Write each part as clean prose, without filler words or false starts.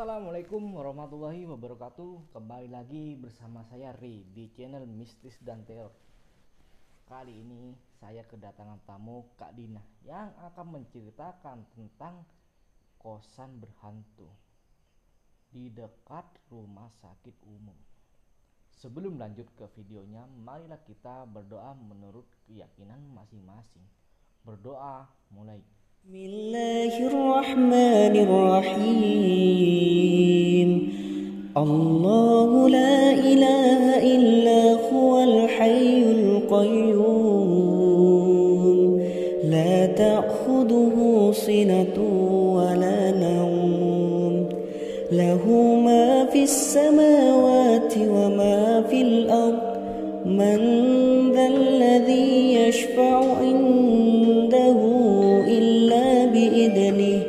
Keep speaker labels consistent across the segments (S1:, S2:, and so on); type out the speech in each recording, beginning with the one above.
S1: Assalamualaikum warahmatullahi wabarakatuh. Kembali lagi bersama saya Ri di channel Mistis dan Teror. Kali ini saya kedatangan tamu Kak Dina yang akan menceritakan tentang kosan berhantu di dekat rumah sakit umum. Sebelum lanjut ke videonya, marilah kita berdoa menurut keyakinan masing-masing. Berdoa mulai.
S2: Bismillahirrahmanirrahim. Allahu la ilaha illa huwal hayyul qayyum. La ta'khudhuhu sinatun wa la nawm. Lahu ma fis samawati wa ma fil ard. Man dhal ladzi yashfa'u indahu بإذنه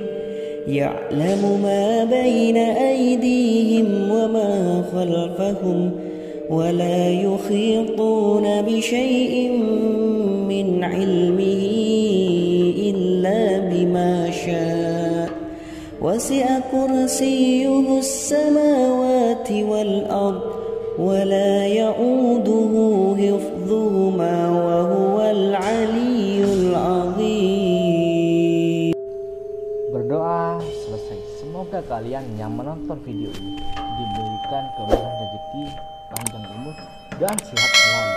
S2: يعلم ما بين أيديهم وما خلفهم ولا يحيطون بشيء من علمه إلا بما شاء وسع كرسيه السماوات والأرض ولا يؤوده حفظهما وهو العلي العظيم.
S1: Berdoa selesai. Semoga kalian yang menonton video ini diberikan kemudahan rezeki, panjang umur, dan sehat selalu.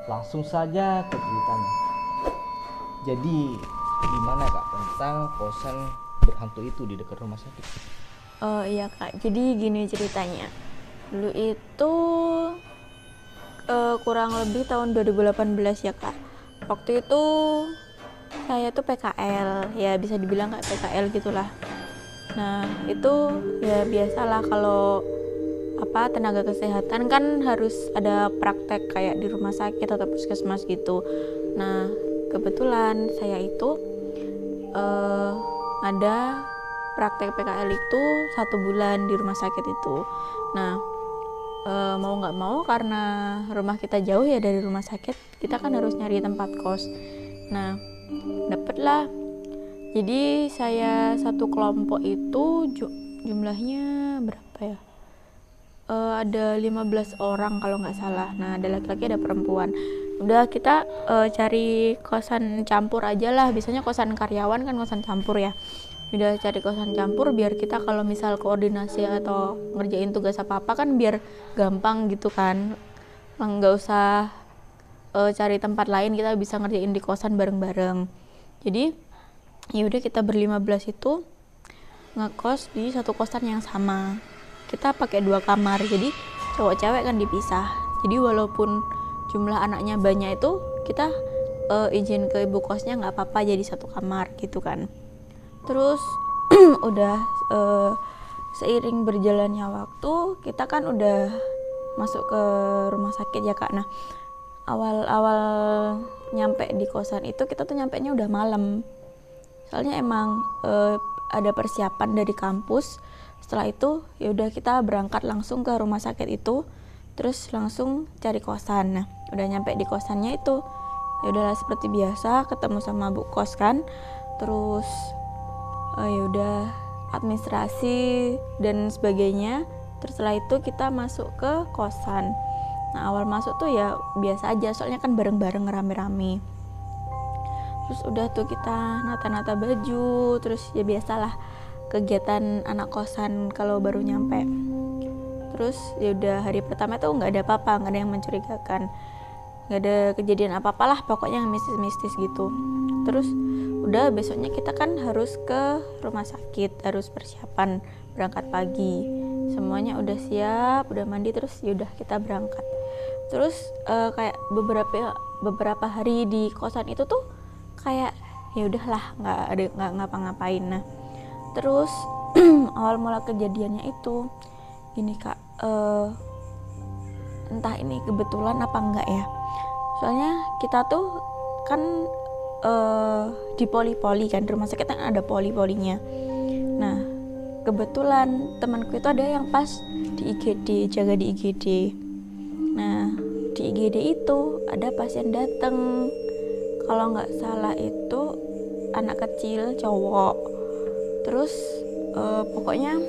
S1: Langsung saja ke ceritanya. Jadi, gimana Kak tentang kosan berhantu itu di dekat rumah sakit?
S3: Oh iya Kak, jadi gini ceritanya. Dulu itu kurang lebih tahun 2018 ya Kak. Waktu itu saya tuh PKL, ya bisa dibilang kayak PKL gitulah. Nah itu ya biasalah kalau tenaga kesehatan kan harus ada praktek kayak di rumah sakit atau puskesmas gitu. Nah kebetulan saya itu ada praktek PKL itu 1 bulan di rumah sakit itu. Nah mau nggak mau karena rumah kita jauh ya dari rumah sakit, kita kan harus nyari tempat kos. Nah dapatlah. Jadi saya satu kelompok itu jumlahnya berapa ya? Ada 15 orang kalau nggak salah. Nah ada laki-laki ada perempuan. Udah kita cari kosan campur aja lah. Biasanya kosan karyawan kan kosan campur ya. Udah cari kosan campur biar kita kalau misal koordinasi atau ngerjain tugas apa-apa kan biar gampang gitu kan. Nggak usah cari tempat lain, kita bisa ngerjain di kosan bareng-bareng. Jadi ya udah kita ber-15 itu ngekos di satu kosan yang sama. Kita pakai 2 kamar, jadi cowok cewek kan dipisah. Jadi walaupun jumlah anaknya banyak itu kita izin ke ibu kosnya nggak apa-apa jadi satu kamar gitu kan. Terus udah seiring berjalannya waktu kita kan udah masuk ke rumah sakit ya Kak. Nah awal-awal nyampe di kosan itu kita tuh nyampe nya udah malam, soalnya emang ada persiapan dari kampus. Setelah itu ya udah kita berangkat langsung ke rumah sakit itu, terus langsung cari kosan. Nah udah nyampe di kosannya itu ya udahlah seperti biasa ketemu sama bu kos kan, terus ya udah administrasi dan sebagainya. Terus setelah itu kita masuk ke kosan. Nah awal masuk tuh ya biasa aja, soalnya kan bareng-bareng rame-rame. Terus udah tuh kita nata-nata baju, terus ya biasalah kegiatan anak kosan kalau baru nyampe. Terus ya udah hari pertama tuh nggak ada apa-apa, nggak ada yang mencurigakan, nggak ada kejadian apa-apalah, pokoknya yang mistis-mistis gitu. Terus udah besoknya kita kan harus ke rumah sakit, harus persiapan berangkat pagi. Semuanya udah siap, udah mandi, terus yaudah kita berangkat. Terus kayak beberapa hari di kosan itu tuh kayak ya udahlah nggak ngapa-ngapain. Nah terus awal mula kejadiannya itu gini Kak, entah ini kebetulan apa enggak ya, soalnya kita tuh kan di poli-poli kan, di rumah sakit kan ada poli-polinya. Nah kebetulan temanku itu ada yang pas di IGD, jaga di IGD. Nah di IGD itu ada pasien dateng, kalau nggak salah itu anak kecil cowok. Terus pokoknya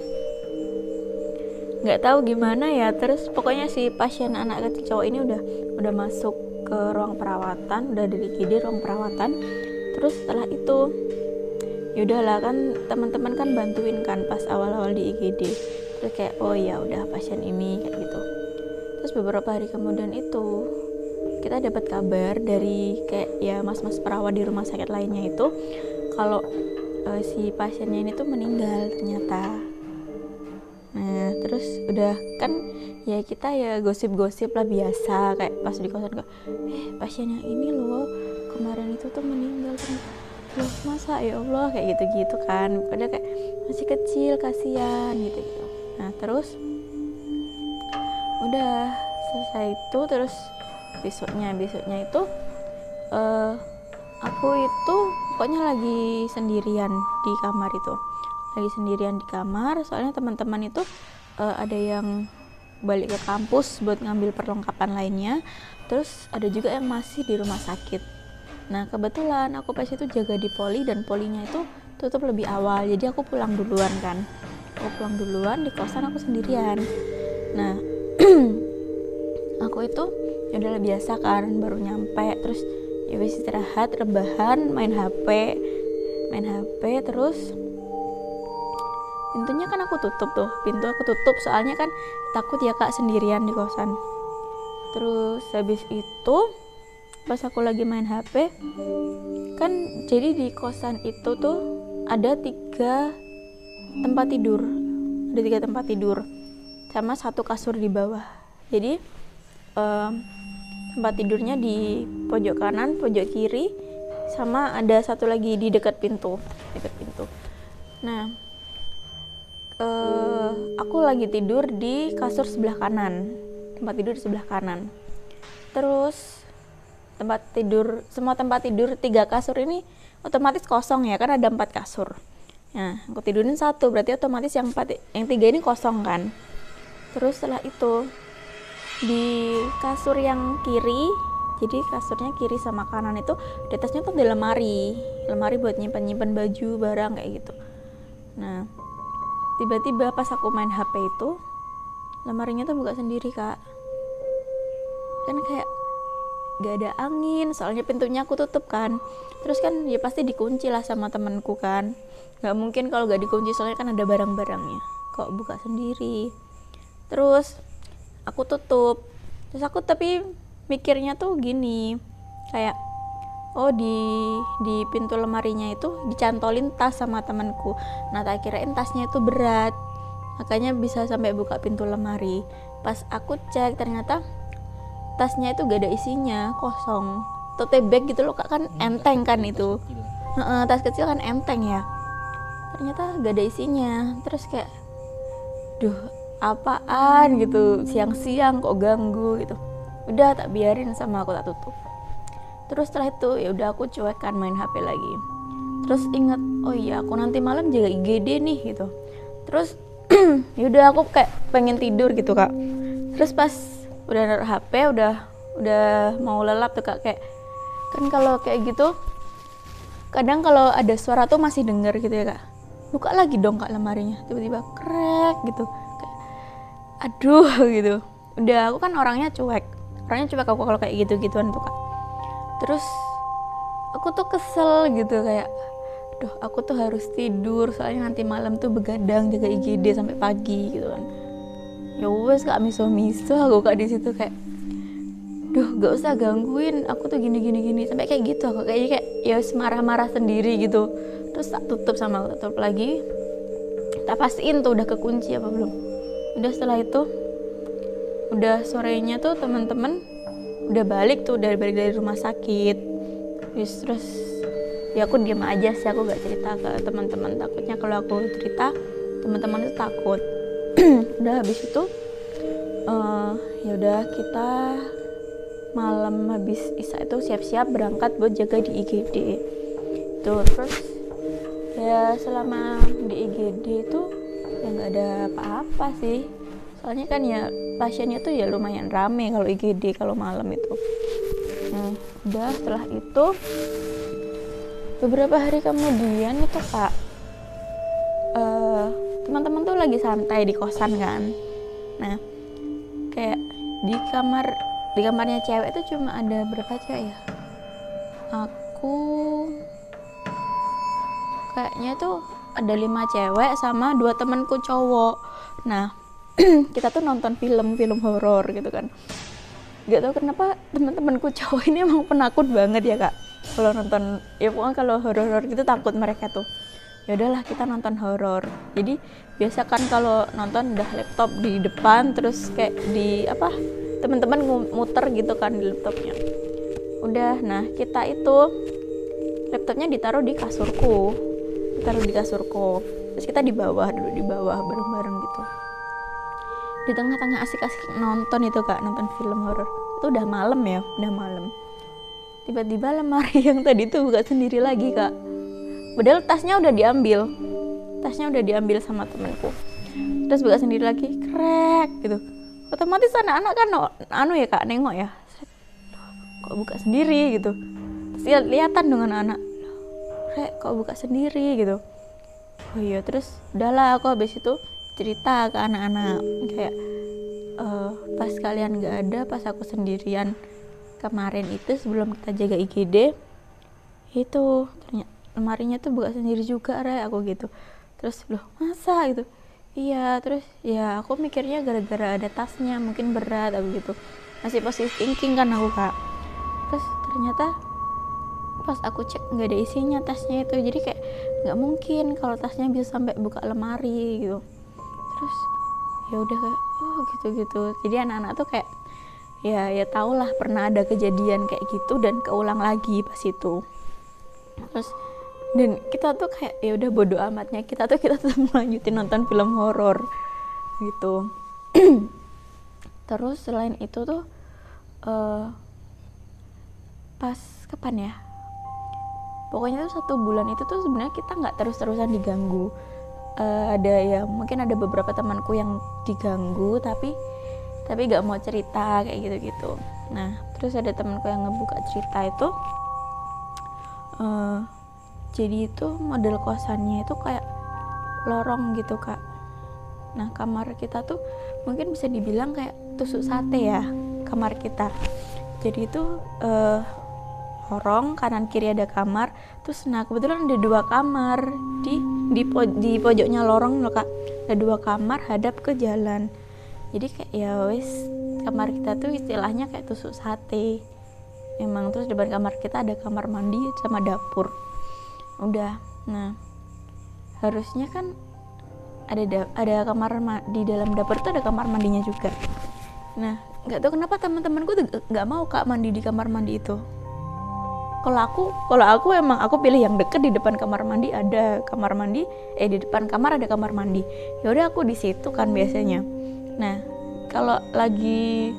S3: nggak tahu gimana ya. Terus pokoknya si pasien anak kecil cowok ini udah masuk ke ruang perawatan, udah di IGD ruang perawatan. Terus setelah itu yaudahlah kan teman-teman kan bantuin kan pas awal-awal di IGD. Terus kayak oh ya udah pasien ini kayak gitu. Terus beberapa hari kemudian itu kita dapat kabar dari kayak ya mas-mas perawat di rumah sakit lainnya itu kalau si pasiennya ini tuh meninggal ternyata. Nah terus udah kan ya kita ya gosip-gosip lah biasa kayak pas di kosan kok pasien yang ini loh kemarin itu tuh meninggal ternyata. Loh masa ya Allah kayak gitu-gitu kan, padahal kayak masih kecil kasihan gitu. Nah terus udah selesai itu, terus besoknya itu aku itu pokoknya lagi sendirian di kamar, soalnya teman-teman itu ada yang balik ke kampus buat ngambil perlengkapan lainnya, terus ada juga yang masih di rumah sakit. Nah kebetulan aku pas itu jaga di poli dan polinya itu tutup lebih awal, jadi aku pulang duluan di kosan aku sendirian. Nah aku itu ya udah biasa kan baru nyampe, terus ya wis istirahat, rebahan, main HP, terus pintunya kan aku tutup soalnya kan takut ya Kak sendirian di kosan. Terus habis itu pas aku lagi main HP kan, jadi di kosan itu tuh ada 3 tempat tidur sama 1 kasur di bawah. Jadi tempat tidurnya di pojok kanan, pojok kiri, sama ada 1 lagi di dekat pintu. Nah aku lagi tidur di kasur sebelah kanan, tempat tidur di sebelah kanan. Terus semua tempat tidur 3 kasur ini otomatis kosong ya, kan ada 4 kasur. Nah aku tidurin 1, berarti otomatis yang 3 ini kosong kan. Terus setelah itu di kasur yang kiri, jadi kasurnya kiri sama kanan itu di atasnya tuh ada lemari buat nyimpan baju barang kayak gitu. Nah tiba-tiba pas aku main HP itu lemarinya tuh buka sendiri Kak, kan kayak gak ada angin, soalnya pintunya aku tutup kan. Terus kan ya pasti dikunci lah sama temanku kan, gak mungkin kalau gak dikunci soalnya kan ada barang-barangnya, kok buka sendiri. Terus aku tutup, terus aku tapi mikirnya tuh gini, kayak oh di pintu lemarinya itu dicantolin tas sama temanku. Nah tak kirain tasnya itu berat, makanya bisa sampai buka pintu lemari. Pas aku cek ternyata tasnya itu gak ada isinya, kosong. Tote bag gitu loh Kak, kan enteng kan itu. Tas kecil kan enteng ya, ternyata gak ada isinya. Terus kayak duh apaan gitu, siang-siang kok ganggu gitu. Udah tak biarin sama aku tak tutup. Terus setelah itu ya udah aku cuekkan main HP lagi. Terus ingat oh iya aku nanti malam jaga IGD nih gitu. Terus ya udah aku kayak pengen tidur gitu Kak. Terus pas udah naruh HP, udah mau lelap tuh Kak, kayak kan kalau kayak gitu kadang kalau ada suara tuh masih denger gitu ya Kak. Buka lagi dong Kak lemarinya, tiba-tiba krek gitu, kayak aduh gitu. Udah aku kan orangnya cuek aku kalau kayak gitu-gituan tuh Kak. Terus aku tuh kesel gitu, kayak aduh aku tuh harus tidur soalnya nanti malam tuh begadang jaga IGD sampai pagi gitu kan. Ya wes Kak, miso aku Kak di situ kayak duh gak usah gangguin aku tuh gini sampai kayak gitu aku kayak ya marah-marah sendiri gitu. Terus tak tutup lagi, tak pastiin tuh udah kekunci apa belum. Udah setelah itu udah sorenya tuh teman-teman udah balik dari rumah sakit. Terus ya aku diam aja sih, aku gak cerita ke teman-teman, takutnya kalau aku cerita teman-teman itu takut. Udah habis itu ya udah kita malam habis isya itu siap-siap berangkat buat jaga di IGD tuh. Terus ya selama di IGD itu ya nggak ada apa-apa sih, soalnya kan ya pasiennya tuh ya lumayan rame kalau IGD kalau malam itu. Udah setelah itu beberapa hari kemudian itu Kak, teman-teman tuh lagi santai di kosan kan. Nah kayak di kamarnya cewek itu cuma ada berapa cewek ya, aku kayaknya tuh ada 5 cewek sama 2 temanku cowok. Nah kita tuh nonton film horor gitu kan. Gak tau kenapa teman-temanku cowok ini emang penakut banget ya kak. Kalau nonton, ya pokoknya kalau horor gitu takut mereka tuh. Ya udahlah kita nonton horor. Jadi biasa kan kalau nonton udah laptop di depan, terus kayak di apa teman-teman muter gitu kan di laptopnya. Udah, nah kita itu laptopnya ditaruh di kasurku, terus kita di bawah bareng-bareng gitu. Di tengah-tengah asik-asik nonton itu kak, nonton film horor itu udah malam, tiba-tiba lemari yang tadi tuh buka sendiri lagi kak, padahal tasnya udah diambil sama temenku, terus buka sendiri lagi, krek gitu. Otomatis anak-anak kan ya kak, nengok ya, kok buka sendiri gitu. Terus lihatan dengan anak, krek kok buka sendiri gitu. Oh iya, terus udahlah aku habis itu cerita ke anak-anak kayak pas kalian gak ada, pas aku sendirian kemarin itu sebelum kita jaga IGD itu ternyata lemarinya tuh buka sendiri juga aku gitu. Terus loh masa gitu, iya. Terus ya aku mikirnya gara-gara ada tasnya mungkin berat aku gitu, masih positive thinking kan aku kak. Terus ternyata pas aku cek nggak ada isinya tasnya itu, jadi kayak nggak mungkin kalau tasnya bisa sampai buka lemari gitu. Terus ya udah kayak oh gitu. Jadi anak-anak tuh kayak ya tau lah pernah ada kejadian kayak gitu dan keulang lagi pas itu. Terus dan kita tuh kayak ya udah bodo amatnya, kita tuh melanjutin nonton film horor gitu. Terus selain itu tuh pas kapan ya, pokoknya tuh 1 bulan itu tuh sebenarnya kita nggak terus-terusan diganggu. Ada ya mungkin ada beberapa temanku yang diganggu tapi nggak mau cerita kayak gitu. Nah terus ada temanku yang ngebuka cerita itu, jadi itu model kosannya itu kayak lorong gitu kak. Nah kamar kita tuh mungkin bisa dibilang kayak tusuk sate ya kamar kita. Jadi itu lorong, kanan kiri ada kamar. Terus nah kebetulan ada 2 kamar di pojoknya lorong loh kak, ada 2 kamar hadap ke jalan. Jadi kayak ya wes kamar kita tuh istilahnya kayak tusuk sate emang. Terus depan kamar kita ada kamar mandi sama dapur, udah. Nah harusnya kan ada kamar di dalam dapur tuh ada kamar mandinya juga. Nah nggak tahu kenapa teman-temanku tuh nggak mau kak mandi di kamar mandi itu. Kalau aku emang aku pilih yang deket, di depan kamar mandi ada kamar mandi, di depan kamar ada kamar mandi. Ya udah aku di situ kan biasanya. Nah kalau lagi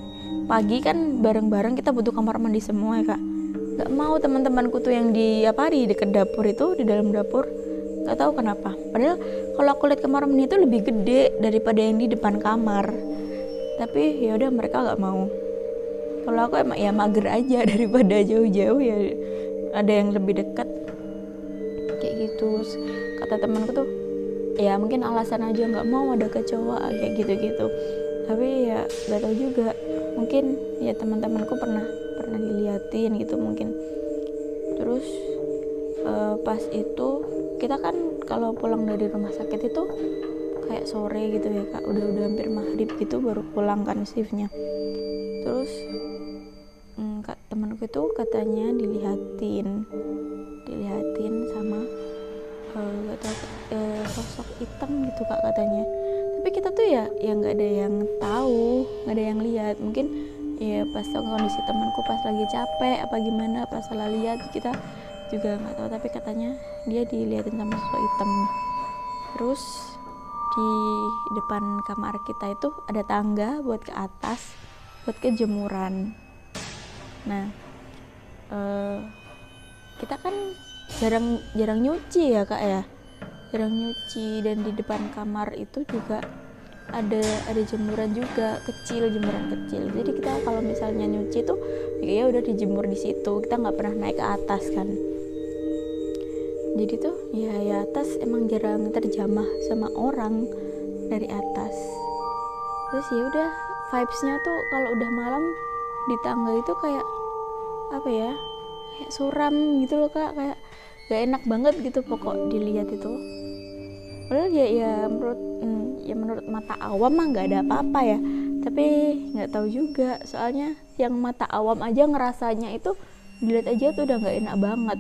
S3: pagi kan bareng-bareng kita butuh kamar mandi semua ya kak. Nggak mau teman-temanku tuh yang di deket dapur itu, di dalam dapur, nggak tahu kenapa. Padahal kalau aku lihat kamar mandi itu lebih gede daripada yang di depan kamar. Tapi ya udah mereka nggak mau. Kalau aku emang ya mager aja daripada jauh-jauh, ya ada yang lebih dekat kayak gitu. Kata temanku tuh ya mungkin alasan aja nggak mau ada kecoa kayak gitu. Tapi ya nggak tahu juga, mungkin ya teman-temanku pernah diliatin gitu mungkin. Terus pas itu kita kan kalau pulang dari rumah sakit itu kayak sore gitu ya kak, udah hampir maghrib gitu baru pulang kan shiftnya. Terus temanku itu katanya dilihatin sama sosok hitam gitu kak katanya. Tapi kita tuh ya nggak ada yang tahu, nggak ada yang lihat. Mungkin ya pas kondisi temanku pas lagi capek apa gimana, pas salah lihat, kita juga nggak tahu. Tapi katanya dia dilihatin sama sosok hitam. Terus di depan kamar kita itu ada tangga buat ke atas, buat ke jemuran. Nah kita kan jarang nyuci ya kak ya, jarang nyuci. Dan di depan kamar itu juga ada jemuran juga kecil, jemuran kecil. Jadi kita kalau misalnya nyuci tuh ya udah dijemur di situ, kita nggak pernah naik ke atas kan. Jadi tuh ya atas emang jarang terjamah sama orang dari atas Terus ya udah, vibes-nya tuh kalau udah malam di tangga itu kayak apa ya, kayak suram gitu loh kak, kayak gak enak banget gitu pokok dilihat itu. Padahal ya menurut mata awam mah nggak ada apa-apa ya, tapi nggak tahu juga, soalnya yang mata awam aja ngerasanya itu dilihat aja tuh udah nggak enak banget,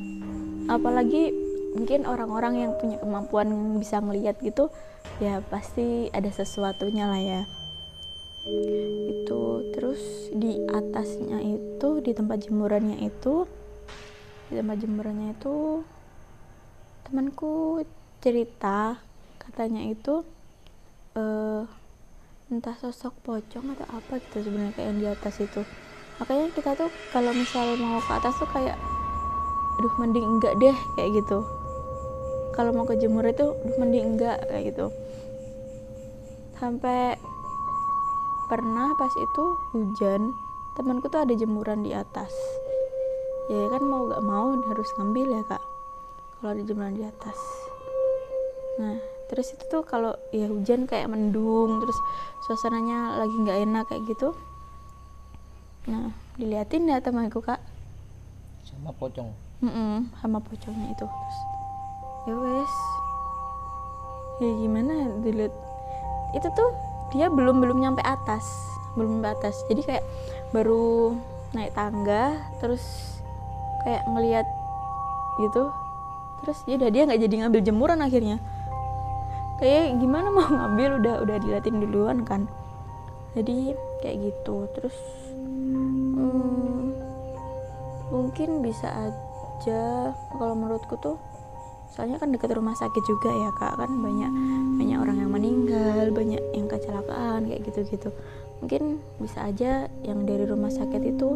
S3: apalagi mungkin orang-orang yang punya kemampuan bisa ngelihat gitu, ya pasti ada sesuatunya lah ya. Itu terus di atasnya itu, di tempat jemurannya itu temanku cerita katanya itu entah sosok pocong atau apa gitu sebenarnya kayak yang di atas itu. Makanya kita tuh kalau misalnya mau ke atas tuh kayak aduh mending enggak deh kayak gitu. Kalau mau ke jemur itu aduh mending enggak kayak gitu. Sampai pernah pas itu hujan, temanku tuh ada jemuran di atas. Ya kan mau gak mau harus ngambil ya kak, kalau ada jemuran di atas. Nah terus itu tuh kalau ya hujan kayak mendung, terus suasananya lagi nggak enak kayak gitu. Nah diliatin ya temanku kak,
S1: sama pocong.
S3: sama pocongnya itu. Terus ya wes, ya gimana dilihat itu tuh dia belum nyampe atas, jadi kayak baru naik tangga, terus kayak ngelihat gitu, terus ya udah dia nggak jadi ngambil jemuran akhirnya. Kayak gimana mau ngambil, udah diliatin duluan kan, jadi kayak gitu. Terus mungkin bisa aja kalau menurutku tuh, soalnya kan dekat rumah sakit juga ya kak, kan banyak orang yang meninggal, banyak yang kecelakaan kayak gitu. Mungkin bisa aja yang dari rumah sakit itu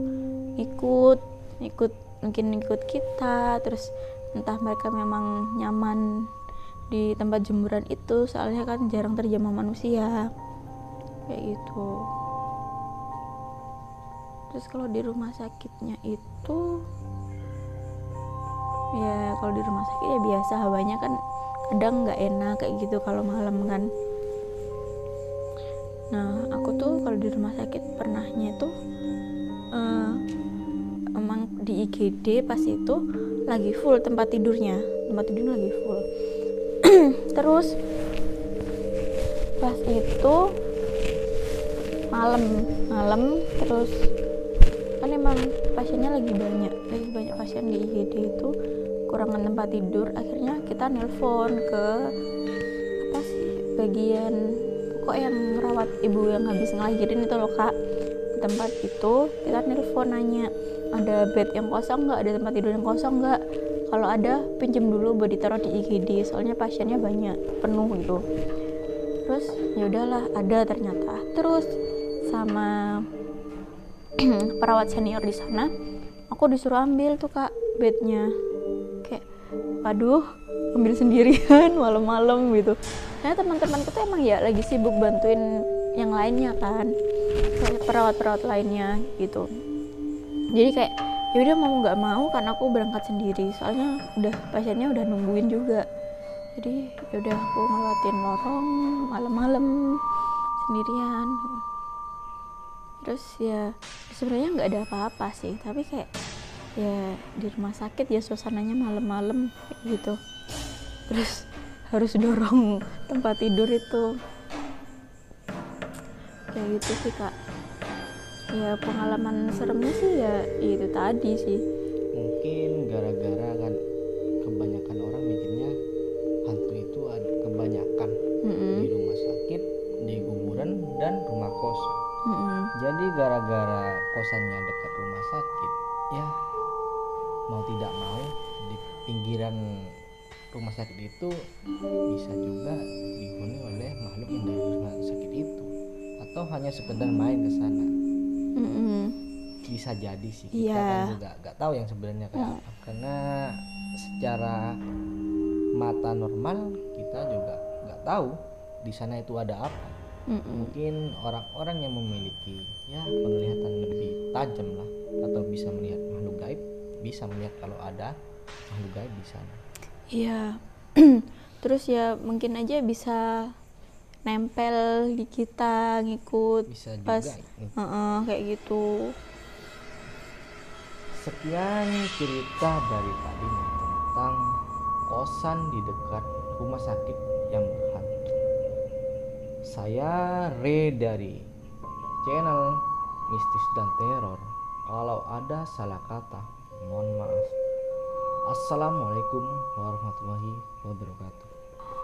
S3: mungkin ikut kita, terus entah mereka memang nyaman di tempat jemuran itu, soalnya kan jarang terjamah manusia kayak gitu. Terus kalau di rumah sakitnya itu ya, kalau di rumah sakit ya biasa, hawanya kan kadang nggak enak kayak gitu kalau malam kan. Nah aku tuh kalau di rumah sakit pernahnya itu emang di IGD pas itu lagi full tempat tidurnya lagi full. Terus pas itu malam terus kan emang pasiennya lagi banyak pasien di IGD itu, kurangan tempat tidur. Akhirnya kita nelpon ke apa sih, bagian pokok yang ngerawat ibu yang habis ngelahirin itu loh kak. Di tempat itu kita nelpon nanya ada bed yang kosong nggak, ada tempat tidur yang kosong nggak, kalau ada pinjem dulu buat ditaruh di IGD, soalnya pasiennya banyak, penuh gitu. Terus ya udahlah, ada ternyata. Terus sama perawat senior di sana, aku disuruh ambil tuh kak bednya. Kayak aduh, ambil sendirian malam-malam gitu. Nah teman-teman kita emang ya lagi sibuk bantuin yang lainnya kan, kayak perawat lainnya gitu. Jadi kayak ya udah mau nggak mau kan aku berangkat sendiri, soalnya udah pasiennya udah nungguin juga. Jadi ya udah aku ngelewatin lorong malam-malam sendirian. Terus ya sebenarnya nggak ada apa-apa sih, tapi kayak ya di rumah sakit ya suasananya malam-malam gitu. Terus harus dorong tempat tidur itu kayak gitu sih kak. Ya pengalaman seremnya sih ya itu tadi sih.
S1: Mungkin gara-gara kan kebanyakan orang mikirnya hantu itu ada kebanyakan di rumah sakit, di kuburan, dan rumah kos. Jadi gara-gara kosannya dekat rumah sakit, ya mau tidak mau di pinggiran rumah sakit itu bisa juga dihuni oleh makhluk yang dari rumah sakit itu, atau hanya sekedar main ke sana. Bisa jadi sih, kita kan juga nggak tahu yang sebenarnya kayak apa, karena secara mata normal kita juga nggak tahu di sana itu ada apa. Mungkin orang-orang yang memiliki ya penglihatan lebih tajam lah, atau bisa melihat makhluk gaib, bisa melihat kalau ada makhluk gaib di sana.
S3: Iya. Terus ya mungkin aja bisa nempel di kita, ngikut
S1: Bisa
S3: pas
S1: juga nih.
S3: kayak gitu.
S1: Sekian cerita dari Kak Dina tentang kosan di dekat rumah sakit yang berhantu. Saya Re dari channel Mistis dan Teror. Kalau ada salah kata, mohon maaf. Assalamualaikum warahmatullahi wabarakatuh.